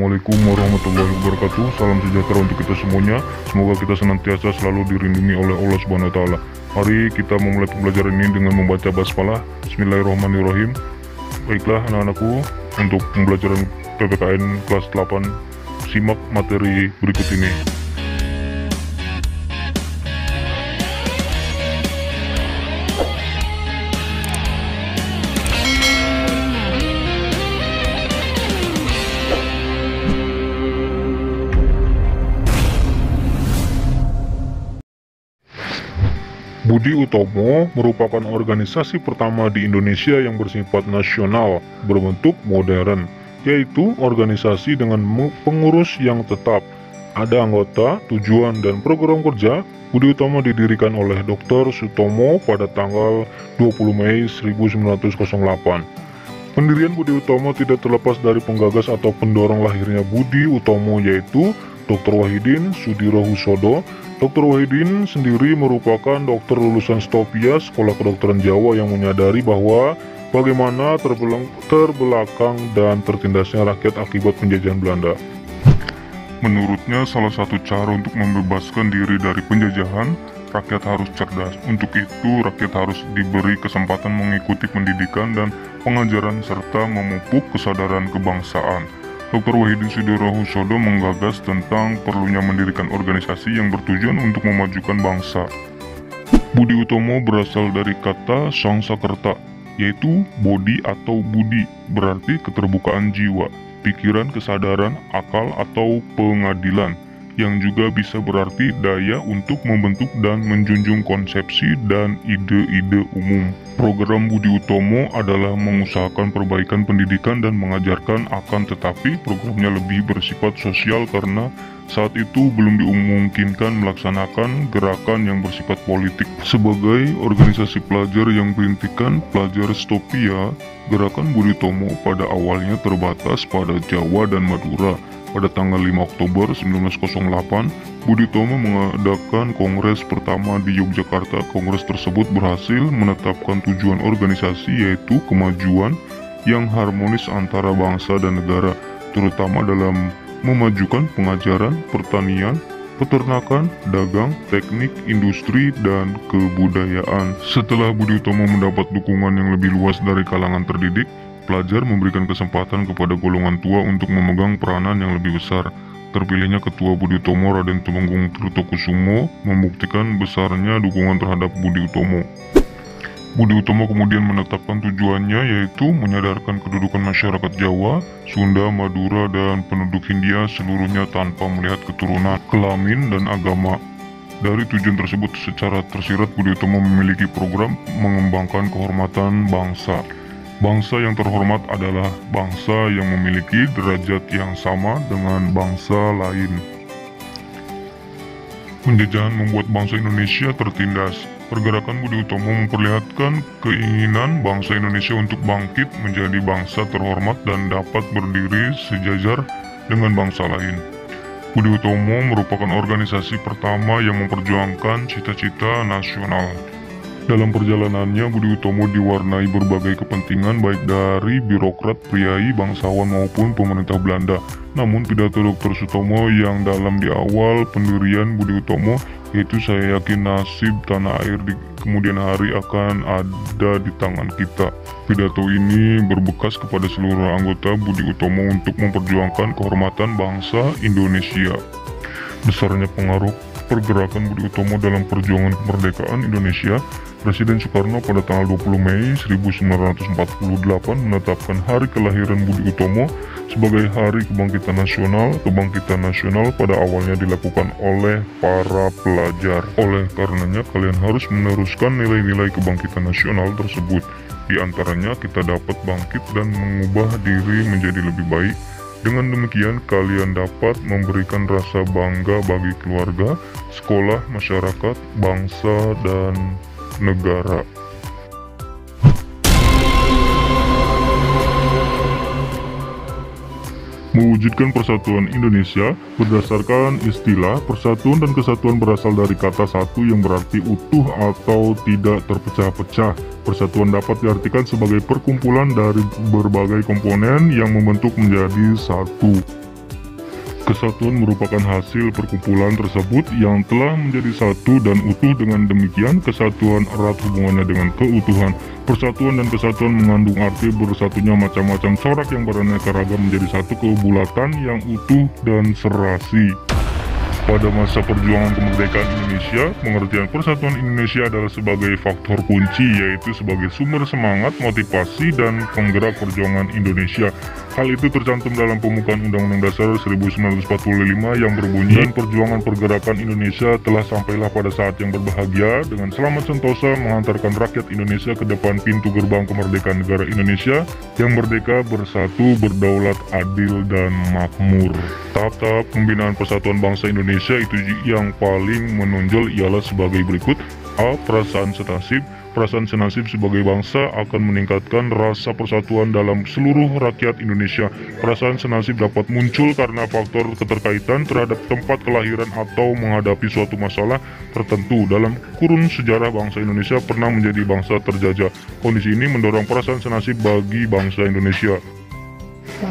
Assalamualaikum warahmatullahi wabarakatuh. Salam sejahtera untuk kita semuanya. Semoga kita senantiasa selalu dilindungi oleh Allah Subhanahu wa taala. Mari kita memulai pembelajaran ini dengan membaca basmalah. Bismillahirrahmanirrahim. Baiklah anak-anakku, untuk pembelajaran PPKN kelas 8, simak materi berikut ini. Budi Utomo merupakan organisasi pertama di Indonesia yang bersifat nasional berbentuk modern, yaitu organisasi dengan pengurus yang tetap. Ada anggota, tujuan, dan program kerja. Budi Utomo didirikan oleh Dr. Sutomo pada tanggal 20 Mei 1908. Pendirian Budi Utomo tidak terlepas dari penggagas atau pendorong lahirnya Budi Utomo, yaitu Dr. Wahidin Sudirohusodo. Dr. Wahidin sendiri merupakan dokter lulusan Stopia, Sekolah Kedokteran Jawa, yang menyadari bahwa bagaimana terbelakang dan tertindasnya rakyat akibat penjajahan Belanda. Menurutnya, salah satu cara untuk membebaskan diri dari penjajahan, rakyat harus cerdas. Untuk itu, rakyat harus diberi kesempatan mengikuti pendidikan dan pengajaran serta memupuk kesadaran kebangsaan. Dr. Wahidin Sudirohusodo menggagas tentang perlunya mendirikan organisasi yang bertujuan untuk memajukan bangsa. Budi Utomo berasal dari kata Sangsakerta, yaitu bodi atau budi, berarti keterbukaan jiwa, pikiran, kesadaran, akal, atau pengadilan, yang juga bisa berarti daya untuk membentuk dan menjunjung konsepsi dan ide-ide umum. Program Budi Utomo adalah mengusahakan perbaikan pendidikan dan mengajarkan, akan tetapi programnya lebih bersifat sosial karena saat itu belum dimungkinkan melaksanakan gerakan yang bersifat politik. Sebagai organisasi pelajar yang berintikan pelajar Stopia, gerakan Budi Utomo pada awalnya terbatas pada Jawa dan Madura. Pada tanggal 5 Oktober 1908, Budi Utomo mengadakan kongres pertama di Yogyakarta. Kongres tersebut berhasil menetapkan tujuan organisasi, yaitu kemajuan yang harmonis antara bangsa dan negara, terutama dalam memajukan pengajaran, pertanian, peternakan, dagang, teknik, industri, dan kebudayaan. Setelah Budi Utomo mendapat dukungan yang lebih luas dari kalangan terdidik, pelajar memberikan kesempatan kepada golongan tua untuk memegang peranan yang lebih besar. Terpilihnya Ketua Budi Utomo, Raden Tumenggung Tirtokusumo, membuktikan besarnya dukungan terhadap Budi Utomo. Budi Utomo kemudian menetapkan tujuannya, yaitu menyadarkan kedudukan masyarakat Jawa, Sunda, Madura, dan penduduk Hindia seluruhnya tanpa melihat keturunan, kelamin, dan agama. Dari tujuan tersebut, secara tersirat Budi Utomo memiliki program mengembangkan kehormatan bangsa. Bangsa yang terhormat adalah bangsa yang memiliki derajat yang sama dengan bangsa lain. Penjajahan membuat bangsa Indonesia tertindas. Pergerakan Budi Utomo memperlihatkan keinginan bangsa Indonesia untuk bangkit menjadi bangsa terhormat dan dapat berdiri sejajar dengan bangsa lain. Budi Utomo merupakan organisasi pertama yang memperjuangkan cita-cita nasional. Dalam perjalanannya, Budi Utomo diwarnai berbagai kepentingan baik dari birokrat, priai, bangsawan maupun pemerintah Belanda. Namun pidato Dr. Sutomo yang dalam di awal pendirian Budi Utomo, yaitu "Saya yakin nasib tanah air di kemudian hari akan ada di tangan kita." Pidato ini berbekas kepada seluruh anggota Budi Utomo untuk memperjuangkan kehormatan bangsa Indonesia. Besarnya pengaruh pergerakan Budi Utomo dalam perjuangan kemerdekaan Indonesia, Presiden Soekarno pada tanggal 20 Mei 1948 menetapkan hari kelahiran Budi Utomo sebagai Hari Kebangkitan Nasional. Kebangkitan nasional pada awalnya dilakukan oleh para pelajar. Oleh karenanya, kalian harus meneruskan nilai-nilai kebangkitan nasional tersebut. Di antaranya, kita dapat bangkit dan mengubah diri menjadi lebih baik. Dengan demikian, kalian dapat memberikan rasa bangga bagi keluarga, sekolah, masyarakat, bangsa, dan negara. Mewujudkan persatuan Indonesia berdasarkan istilah persatuan dan kesatuan berasal dari kata satu yang berarti utuh atau tidak terpecah-pecah. Persatuan dapat diartikan sebagai perkumpulan dari berbagai komponen yang membentuk menjadi satu. Kesatuan merupakan hasil perkumpulan tersebut yang telah menjadi satu dan utuh. Dengan demikian, kesatuan erat hubungannya dengan keutuhan. Persatuan dan kesatuan mengandung arti bersatunya macam-macam corak yang beraneka ragam menjadi satu kebulatan yang utuh dan serasi. Pada masa perjuangan kemerdekaan Indonesia, pengertian persatuan Indonesia adalah sebagai faktor kunci, yaitu sebagai sumber semangat, motivasi, dan penggerak perjuangan Indonesia. Hal itu tercantum dalam pembukaan Undang-Undang Dasar 1945 yang berbunyi, "Dan perjuangan pergerakan Indonesia telah sampailah pada saat yang berbahagia, dengan selamat sentosa menghantarkan rakyat Indonesia ke depan pintu gerbang kemerdekaan negara Indonesia yang merdeka, bersatu, berdaulat, adil, dan makmur." Tahap-tahap pembinaan persatuan bangsa Indonesia itu yang paling menonjol ialah sebagai berikut. A. Perasaan senasib. Perasaan senasib sebagai bangsa akan meningkatkan rasa persatuan dalam seluruh rakyat Indonesia. Perasaan senasib dapat muncul karena faktor keterkaitan terhadap tempat kelahiran atau menghadapi suatu masalah tertentu. Dalam kurun sejarah, bangsa Indonesia pernah menjadi bangsa terjajah. Kondisi ini mendorong perasaan senasib bagi bangsa Indonesia.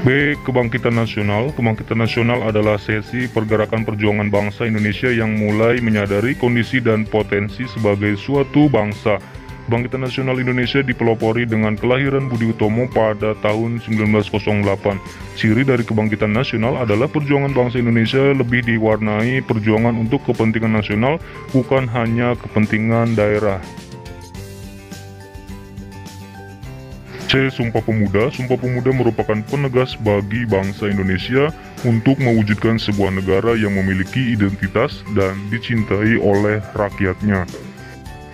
B. Kebangkitan nasional. Kebangkitan nasional adalah sesi pergerakan perjuangan bangsa Indonesia yang mulai menyadari kondisi dan potensi sebagai suatu bangsa. Kebangkitan nasional Indonesia dipelopori dengan kelahiran Budi Utomo pada tahun 1908. Ciri dari kebangkitan nasional adalah perjuangan bangsa Indonesia lebih diwarnai perjuangan untuk kepentingan nasional, bukan hanya kepentingan daerah. C. Sumpah Pemuda. Sumpah Pemuda merupakan penegas bagi bangsa Indonesia untuk mewujudkan sebuah negara yang memiliki identitas dan dicintai oleh rakyatnya.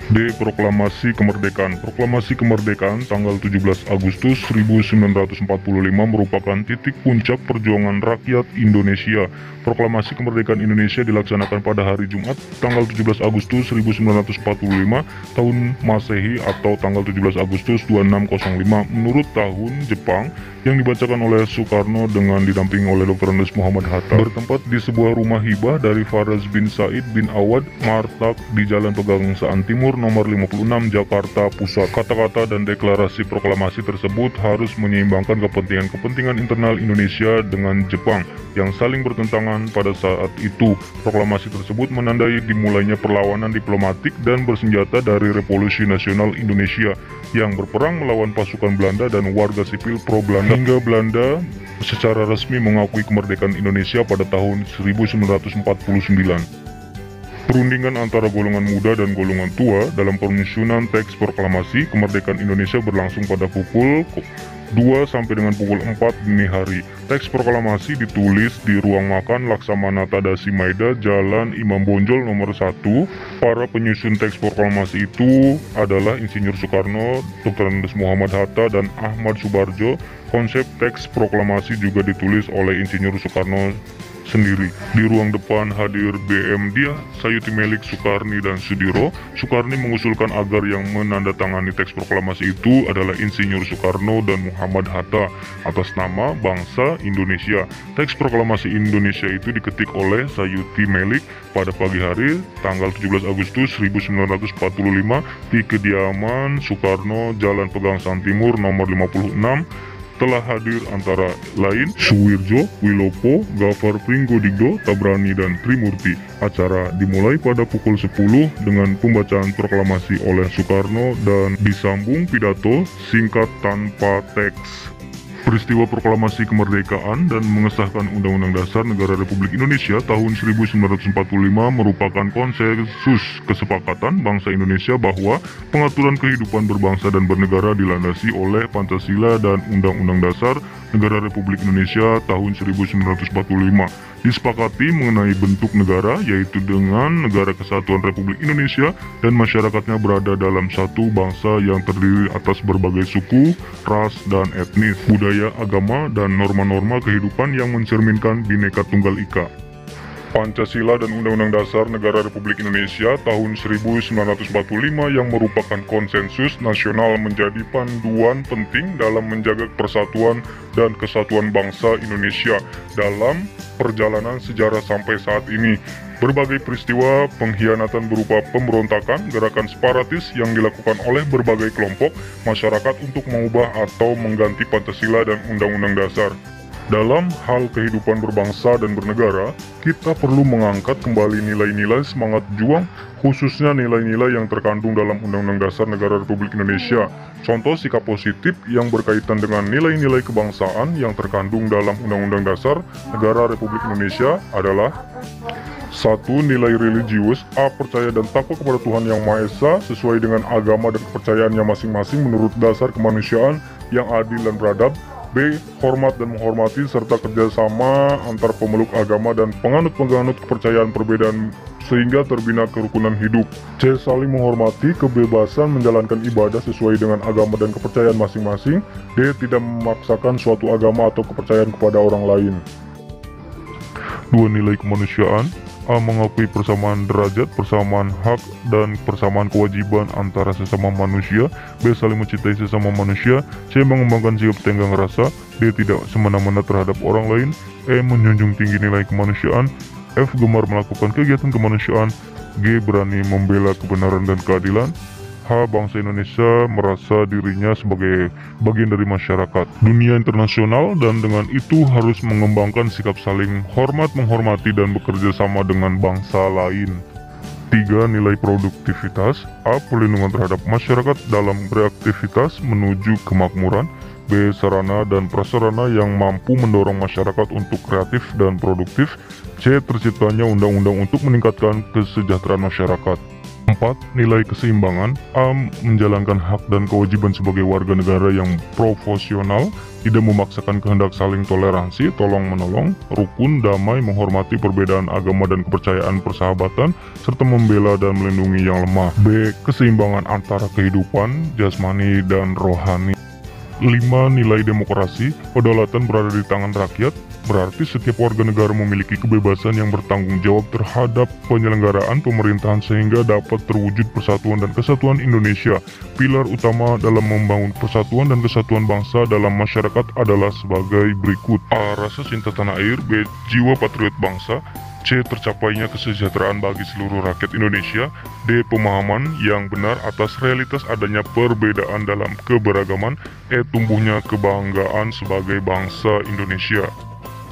D. Proklamasi Kemerdekaan. Proklamasi Kemerdekaan tanggal 17 Agustus 1945 merupakan titik puncak perjuangan rakyat Indonesia. Proklamasi Kemerdekaan Indonesia dilaksanakan pada hari Jumat tanggal 17 Agustus 1945 tahun Masehi atau tanggal 17 Agustus 2605 menurut tahun Jepang, yang dibacakan oleh Soekarno dengan didampingi oleh Dr. Andes Muhammad Hatta. Bertempat di sebuah rumah hibah dari Faraz bin Said bin Awad Martak di Jalan Pegangsaan Timur nomor 56 Jakarta Pusat. Kata-kata dan deklarasi proklamasi tersebut harus menyeimbangkan kepentingan-kepentingan internal Indonesia dengan Jepang yang saling bertentangan pada saat itu. Proklamasi tersebut menandai dimulainya perlawanan diplomatik dan bersenjata dari Revolusi Nasional Indonesia yang berperang melawan pasukan Belanda dan warga sipil pro-Belanda, hingga Belanda secara resmi mengakui kemerdekaan Indonesia pada tahun 1949. Perundingan antara golongan muda dan golongan tua dalam penyusunan teks proklamasi kemerdekaan Indonesia berlangsung pada pukul 2 sampai dengan pukul 4 dini hari. Teks proklamasi ditulis di ruang makan Laksamana Tadasi Maeda, Jalan Imam Bonjol nomor 1. Para penyusun teks proklamasi itu adalah Insinyur Soekarno, Dr. Andes Muhammad Hatta, dan Ahmad Subarjo. Konsep teks proklamasi juga ditulis oleh Insinyur Soekarno sendiri. Di ruang depan hadir BM Dia, Sayuti Melik, Soekarni, dan Sudiro. Soekarni mengusulkan agar yang menandatangani teks proklamasi itu adalah Insinyur Soekarno dan Muhammad Hatta atas nama bangsa Indonesia. Teks proklamasi Indonesia itu diketik oleh Sayuti Melik pada pagi hari tanggal 17 Agustus 1945 di kediaman Soekarno, Jalan Pegangsaan Timur nomor 56. Telah hadir antara lain Suwirjo, Wilopo, Gafar Pringgodigdo, Tabrani, dan Trimurti. Acara dimulai pada pukul 10 dengan pembacaan proklamasi oleh Soekarno dan disambung pidato singkat tanpa teks. Peristiwa proklamasi kemerdekaan dan mengesahkan Undang-Undang Dasar Negara Republik Indonesia tahun 1945 merupakan konsensus kesepakatan bangsa Indonesia bahwa pengaturan kehidupan berbangsa dan bernegara dilandasi oleh Pancasila dan Undang-Undang Dasar Negara Republik Indonesia tahun 1945. Disepakati mengenai bentuk negara, yaitu dengan Negara Kesatuan Republik Indonesia dan masyarakatnya berada dalam satu bangsa yang terdiri atas berbagai suku, ras, dan etnis, budaya, agama, dan norma-norma kehidupan yang mencerminkan Bhinneka Tunggal Ika. Pancasila dan Undang-Undang Dasar Negara Republik Indonesia tahun 1945 yang merupakan konsensus nasional menjadi panduan penting dalam menjaga persatuan dan kesatuan bangsa Indonesia dalam perjalanan sejarah sampai saat ini. Berbagai peristiwa pengkhianatan berupa pemberontakan, gerakan separatis yang dilakukan oleh berbagai kelompok masyarakat untuk mengubah atau mengganti Pancasila dan Undang-Undang Dasar Dalam hal kehidupan berbangsa dan bernegara, kita perlu mengangkat kembali nilai-nilai semangat juang, khususnya nilai-nilai yang terkandung dalam Undang-Undang Dasar Negara Republik Indonesia. Contoh sikap positif yang berkaitan dengan nilai-nilai kebangsaan yang terkandung dalam Undang-Undang Dasar Negara Republik Indonesia adalah: 1. Nilai religius. A. Percaya dan takwa kepada Tuhan Yang Maha Esa sesuai dengan agama dan kepercayaannya masing-masing menurut dasar kemanusiaan yang adil dan beradab. B. Hormat dan menghormati serta kerjasama antar pemeluk agama dan penganut-penganut kepercayaan perbedaan sehingga terbina kerukunan hidup. C. Saling menghormati kebebasan menjalankan ibadah sesuai dengan agama dan kepercayaan masing-masing. D. Tidak memaksakan suatu agama atau kepercayaan kepada orang lain. 2. Nilai kemanusiaan. A. Mengakui persamaan derajat, persamaan hak, dan persamaan kewajiban antara sesama manusia. B. Saling mencintai sesama manusia. C. Mengembangkan sikap tenggang rasa. D. Tidak semena-mena terhadap orang lain. E. Menjunjung tinggi nilai kemanusiaan. F. Gemar melakukan kegiatan kemanusiaan. G. Berani membela kebenaran dan keadilan. H. Bangsa Indonesia merasa dirinya sebagai bagian dari masyarakat dunia internasional dan dengan itu harus mengembangkan sikap saling hormat, menghormati, dan bekerja sama dengan bangsa lain. 3. Nilai produktivitas. A. Perlindungan terhadap masyarakat dalam beraktivitas menuju kemakmuran. B. Sarana dan prasarana yang mampu mendorong masyarakat untuk kreatif dan produktif. C. Terciptanya undang-undang untuk meningkatkan kesejahteraan masyarakat. 4. Nilai keseimbangan. A. Menjalankan hak dan kewajiban sebagai warga negara yang profesional, tidak memaksakan kehendak, saling toleransi, tolong-menolong, rukun, damai, menghormati perbedaan agama dan kepercayaan, persahabatan, serta membela dan melindungi yang lemah. B. Keseimbangan antara kehidupan jasmani dan rohani. 5. Nilai demokrasi. Kedaulatan berada di tangan rakyat. Berarti setiap warga negara memiliki kebebasan yang bertanggung jawab terhadap penyelenggaraan pemerintahan sehingga dapat terwujud persatuan dan kesatuan Indonesia. Pilar utama dalam membangun persatuan dan kesatuan bangsa dalam masyarakat adalah sebagai berikut. A. Rasa cinta tanah air. B. Jiwa patriot bangsa. C. Tercapainya kesejahteraan bagi seluruh rakyat Indonesia. D. Pemahaman yang benar atas realitas adanya perbedaan dalam keberagaman. E. Tumbuhnya kebanggaan sebagai bangsa Indonesia.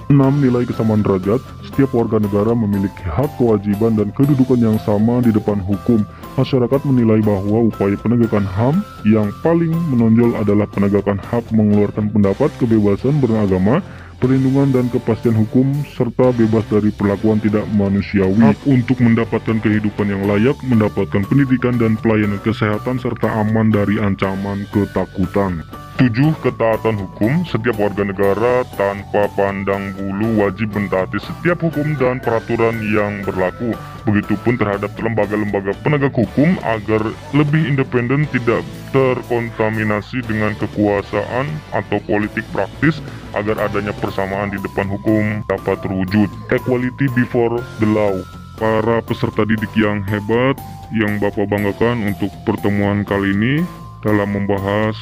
6. Nilai kesamaan derajat. Setiap warga negara memiliki hak, kewajiban, dan kedudukan yang sama di depan hukum. Masyarakat menilai bahwa upaya penegakan HAM yang paling menonjol adalah penegakan hak mengeluarkan pendapat, kebebasan beragama, perlindungan dan kepastian hukum, serta bebas dari perlakuan tidak manusiawi. Hak untuk mendapatkan kehidupan yang layak, mendapatkan pendidikan dan pelayanan kesehatan, serta aman dari ancaman ketakutan. 7. Ketaatan hukum. Setiap warga negara tanpa pandang bulu wajib mentaati setiap hukum dan peraturan yang berlaku. Begitupun terhadap lembaga-lembaga penegak hukum agar lebih independen, tidak terkontaminasi dengan kekuasaan atau politik praktis, agar adanya persamaan di depan hukum dapat terwujud. Equality before the law. Para peserta didik yang hebat yang Bapak banggakan untuk pertemuan kali ini dalam membahas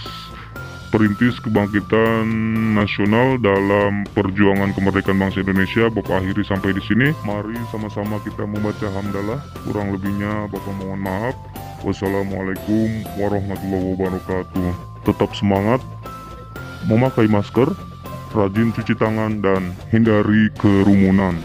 Perintis Kebangkitan Nasional dalam perjuangan kemerdekaan bangsa Indonesia, Bapak akhiri sampai di sini. Mari sama-sama kita membaca hamdalah. Kurang lebihnya Bapak mohon maaf. Wassalamualaikum warahmatullahi wabarakatuh. Tetap semangat, memakai masker, rajin cuci tangan, dan hindari kerumunan.